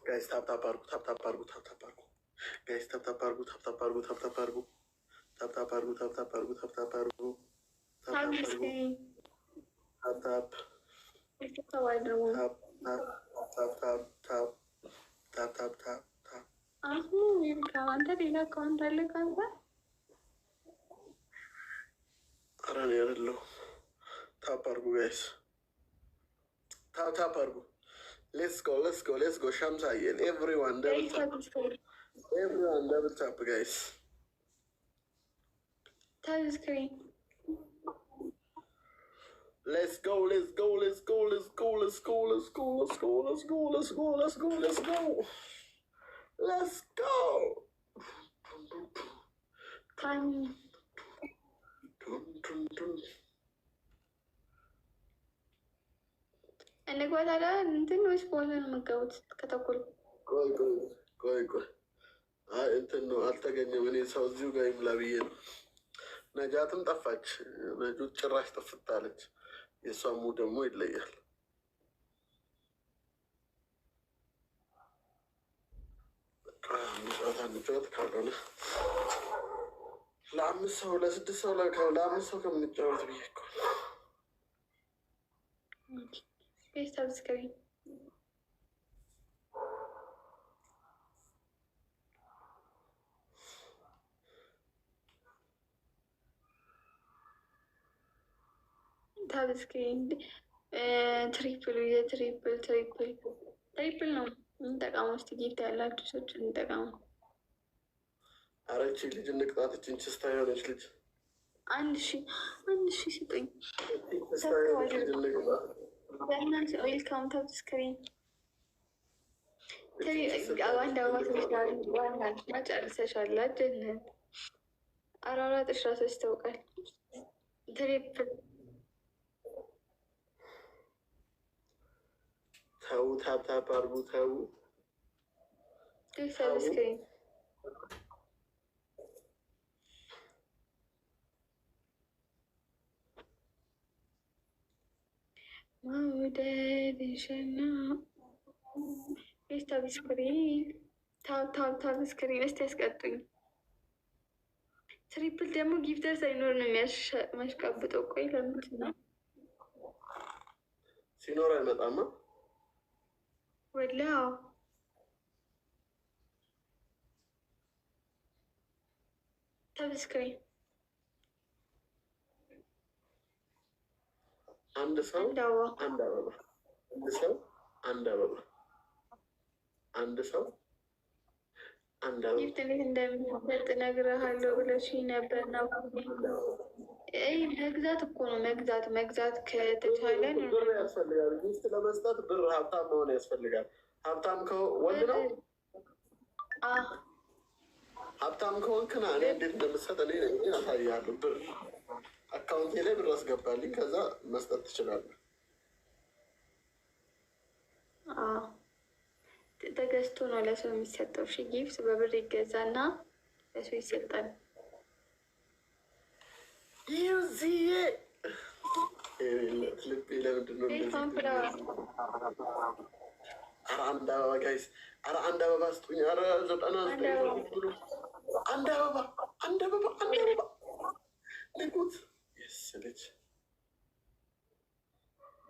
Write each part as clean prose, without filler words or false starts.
ጋይስ ታፕታፕ አርጉ፣ ታፕታፕ አርጉ፣ ታፕታፕ አርጉ። ጋይስ ታፕታፕ አርጉ፣ ታፕታፕ አርጉ፣ ታፕታፕ አርጉ፣ ታፕታፕ አርጉ፣ ታፕታፕ አርጉ፣ ታፕታፕ አርጉ፣ ታፕታፕ አርጉ፣ ታፕታፕ አንተ ሌላ አካውንት አለ ካንተ? ኧረ እኔ አይደለሁም። ታፕ አርጉ ጋይስ፣ ታፕታፕ አርጉ። ሌትስ ጎ ሌትስ ጎ ሌትስ ጎ። ሻምሳዬን ኤቭሪዋን ደብል ታፕ፣ ኤቭሪዋን ደብል ታፕ ጋይስ። ታብስክሪን Let's go, let's go, let's go, let's go, let's go, let's go, let's go, let's go, let's go, let's go, let's go, let's go. Time. እንግባ ታዲያ እንትን ወይስ በኋላ ነው የምትገቡት? ከተኩል ቆይ ቆይ ቆይ ቆይ፣ አይ እንትን ነው አልተገኘም። እኔ ሰው እዚሁ ጋር ይምላ ብዬ ነው። ነጃትም ጠፋች። ነጁ ጭራሽ ጠፍታለች። የሷሙ ደግሞ ይለያል። እንጫወት ካልሆነ ለአምስት ሰው ለስድስት ሰው ለአምስት ሰው ከምንጫወት ብዬ እኮ ሰብስክሪን ታብስክሪን ትሪፕል ትሪፕል ነው እንጠቀሙ። ውስጥ ጊፍት ያላችሁ ሰዎች እንጠቀሙ። አረቺ ልጅ እንቅጣትችን ችስታ የሆነች ልጅ አንድ ሺህ ስጡኝ። ዌልካም ታብስክሪን አንድ አበባ ጨርሰሻል። ጀነት አራራጥሽ ራሱ ያስታውቃል። ትሪፕል ተው፣ ታፕታፕ አርጉ። ተው ሰብስክሪን መውደድሽና ሰብስክሪን ታብስክሪን እስቲ ያስቀጡኝ። ትሪፕል ደግሞ ጊፍተር ሳይኖር ነው የሚያሽቃብጠው። ቆይ ለምንድን ነው ሲኖር አይመጣማ? ወላ ታብስክሪን አንድ ሰው አንድ አበባ፣ አንድ ሰው አንድ አበባ፣ አንድ ሰው አንድ አበባ። ጊፍት እንዴት እንደሚሰጥ እነግርሃለሁ ብለሽኝ ነበር። ነው መግዛት እኮ ነው መግዛት ከተቻለ ብር ያስፈልጋል። ጊፍት ለመስጠት ብር ሀብታም መሆን ያስፈልጋል። ሀብታም ወንድ ነው። ሀብታም ከሆንክና እኔ እንዴት እንደምሰጥ እኔ ያሳያለሁ። ብር አካውንቴ ላይ ብር አስገባልኝ፣ ከዛ መስጠት ትችላለህ። ተገዝቶ ነው ለሰው የሚሰጠው። እሺ ጊፍት በብር ይገዛና ለሰው ይሰጣል። ይዚዬ ልቤ ለምንድን ነው አንድ አበባ ጋይስ፣ ኧረ አንድ አበባ ስጡኝ። ኧረ 99 ብሎ አንድ አበባ ልቁት ልጅ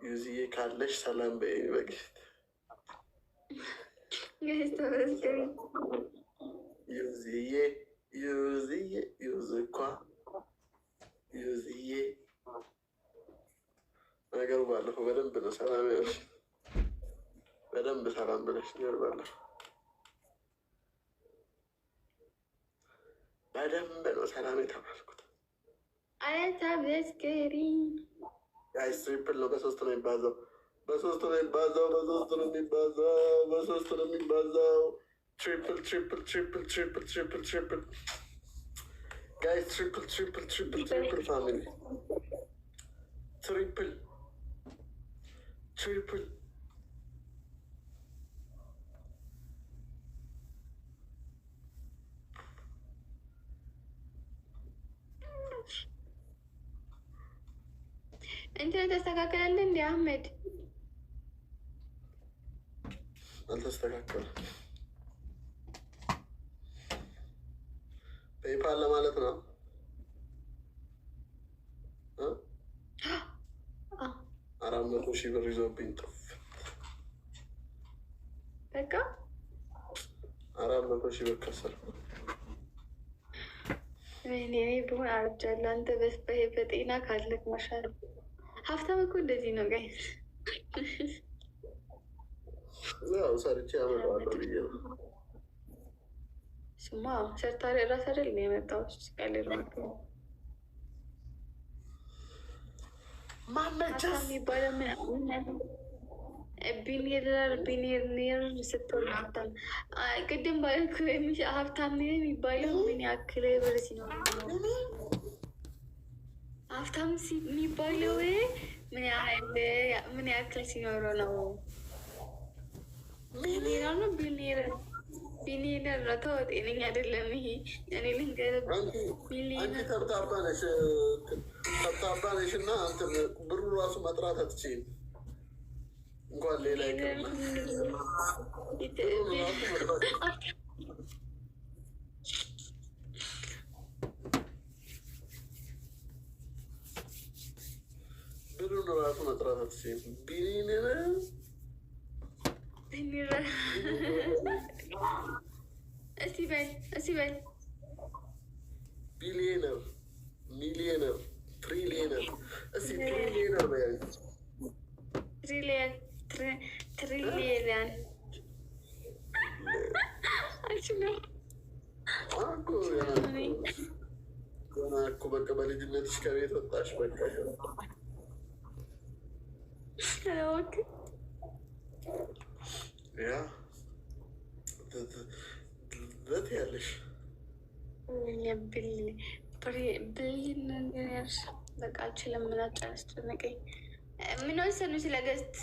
ዩዚዬ ካለሽ ሰላም በይ በጊፍት ዩዚዬ ዩዝ እኳ ዩዚዬ ነገሩ ባለፈው በደንብ ነው ሰላም ያልሽ፣ በደንብ ሰላም ብለሽ ነገር ባለፈው በደንብ ነው ሰላም የተባልኩት። ታብስክሪን ጋይስ ትሪፕል ነው። በሶስት ነው የሚባዛው። ትሪፕል ጋይስ፣ ትሪፕል ፋሚሊ፣ ትሪፕል እንትን ተስተካከላለ እንዲ አህመድ አልተስተካከለም። ፔይፓል ለማለት ነው። 400,000 ብር ይዞብኝ ጥፍ። በቃ 400,000 ብር ከሰርኩ። እኔ ብሆን አርጃለሁ። አንተ በጤና ካለክ ማሻል። ሀብታም እኮ እንደዚህ ነው ጋይስ። ያው ሰርቼ ያመጣዋለሁ ብዬ ነው። ስማ ሰርታ ራስ አይደል ነው የመጣው ስቃሌር ማመቻስ የሚባለው ቢኒር ስትሆን ሀብታም ቅድም ባልኩ ሀብታም የሚባለው ምን ያክል ብር ሲኖር ነው? ሀብታም የሚባለው ምን ያክል ሲኖረው ነው? ሚሊዮነር ነው ቢሊዮነር ነው። ተው ጤነኛ አይደለም ይሄ። እኔ ልንገርህ አንቺ ተብታባ ነሽ እና ብሩ ራሱ መጥራት አትችይም። እንኳን ሌላ ብሩን ራሱ መጥራት አትችይም። ቢሊዮነር እስቲ በል ቢሊዮነር፣ ሚሊዮነር፣ ትሪሊዮነር። እስቲ ትሪሊዮነር በያል። ትሪሊየን ገና እኮ በቃ በልጅነትሽ ከቤት ወጣሽ። በቃ ያ በት ያለሽ ብሊየነር በቃ አልችልም። ምን አስጨነቀኝ። ምን ወሰኑ ስለ ገዝት?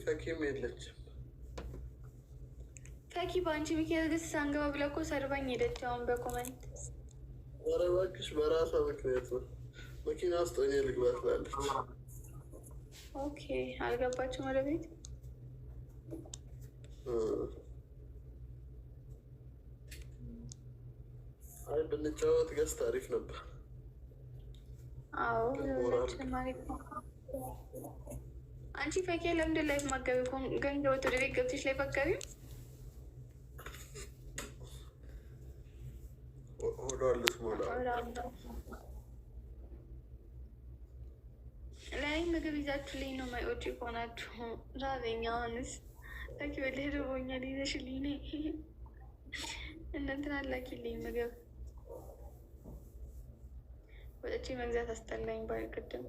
ፈኪም የለችም። ፈኪ በአንቺ ምክንያት ገዝት ሳንገባ ብላ እኮ ሰርባኝ ሄደች። አሁን በኮመንት ኧረ እባክሽ በራሷ ምክንያት ነው። መኪና ውስጥ ሆኜ ልግባ ትላለች። ኦኬ አልገባችም ወደ ቤት። አይ ብንጫወት ገዝት አሪፍ ነበር። አዎ አንቺ ፈኪ ለምንድን ላይ ማገቢ ገንዘብ ወደ ቤት ገብተሽ ላይ ፈጋቢ ሆዷልስ ሞላ ላይ ምግብ ይዛችሁ ልኝ ነው ማይወጪ ሆናችሁ ራበኛ። አሁንስ ፈኪ ወደ ርቦኛል ይዘሽልኝ ነ እናንትን አላኪልኝ ምግብ ወጥቼ መግዛት አስጠላኝ። ባልቅድም